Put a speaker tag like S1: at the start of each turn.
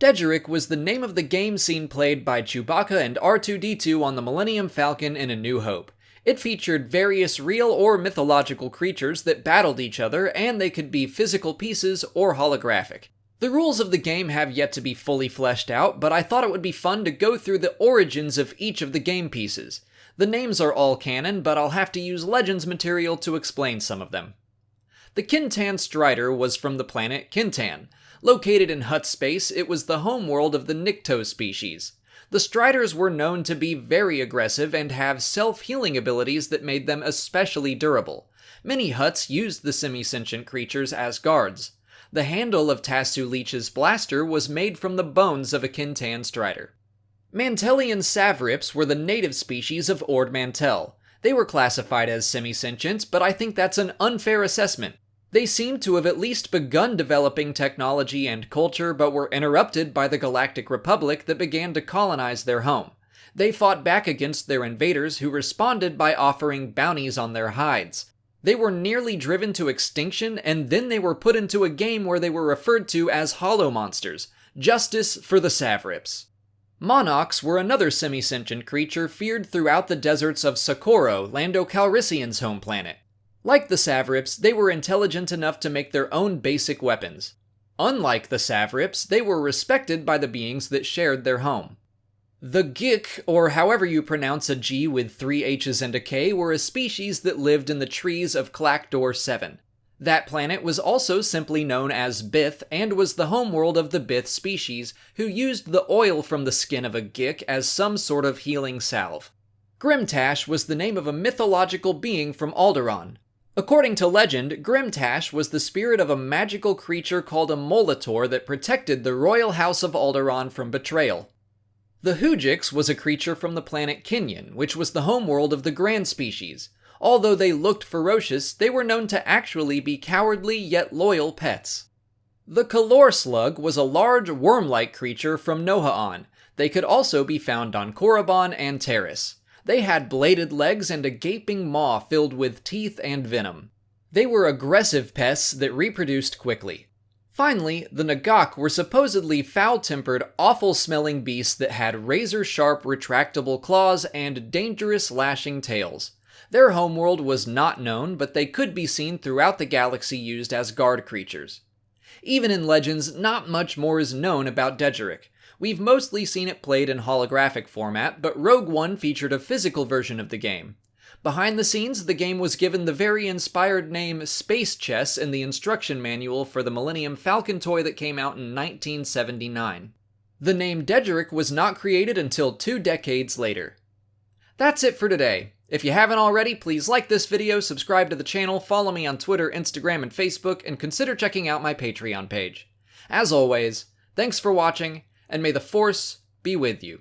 S1: Dejarik was the name of the game scene played by Chewbacca and R2-D2 on the Millennium Falcon in A New Hope. It featured various real or mythological creatures that battled each other, and they could be physical pieces or holographic. The rules of the game have yet to be fully fleshed out, but I thought it would be fun to go through the origins of each of the game pieces. The names are all canon, but I'll have to use Legends material to explain some of them. The Kintan Strider was from the planet Kintan. Located in Hutt space, it was the homeworld of the Nikto species. The Striders were known to be very aggressive and have self-healing abilities that made them especially durable. Many Hutts used the semi-sentient creatures as guards. The handle of Tasu Leech's blaster was made from the bones of a Kintan Strider. Mantelian Savrips were the native species of Ord Mantell. They were classified as semi-sentient, but I think that's an unfair assessment. They seem to have at least begun developing technology and culture, but were interrupted by the Galactic Republic that began to colonize their home. They fought back against their invaders, who responded by offering bounties on their hides. They were nearly driven to extinction, and then they were put into a game where they were referred to as Hollow Monsters. Justice for the Savrips. Monarchs were another semi-sentient creature feared throughout the deserts of Socorro, Lando Calrissian's home planet. Like the Savrips, they were intelligent enough to make their own basic weapons. Unlike the Savrips, they were respected by the beings that shared their home. The Geek, or however you pronounce a G with 3 H's and a K, were a species that lived in the trees of Clakdor 7. That planet was also simply known as Bith, and was the homeworld of the Bith species, who used the oil from the skin of a Geek as some sort of healing salve. Tash was the name of a mythological being from Alderaan. According to legend, Tash was the spirit of a magical creature called a Molitor that protected the royal house of Alderaan from betrayal. The Hujix was a creature from the planet Kinyan, which was the homeworld of the Grand species. Although they looked ferocious, they were known to actually be cowardly yet loyal pets. The Calor Slug was a large worm-like creature from Noha'an. They could also be found on Korriban and Terrace. They had bladed legs and a gaping maw filled with teeth and venom. They were aggressive pests that reproduced quickly. Finally, the Ngoc were supposedly foul-tempered, awful-smelling beasts that had razor-sharp retractable claws and dangerous lashing tails. Their homeworld was not known, but they could be seen throughout the galaxy used as guard creatures. Even in Legends, not much more is known about Dejarik. We've mostly seen it played in holographic format, but Rogue One featured a physical version of the game. Behind the scenes, the game was given the very inspired name Space Chess in the instruction manual for the Millennium Falcon toy that came out in 1979. The name Dejarik was not created until 2 decades later. That's it for today. If you haven't already, please like this video, subscribe to the channel, follow me on Twitter, Instagram, and Facebook, and consider checking out my Patreon page. As always, thanks for watching, and may the Force be with you.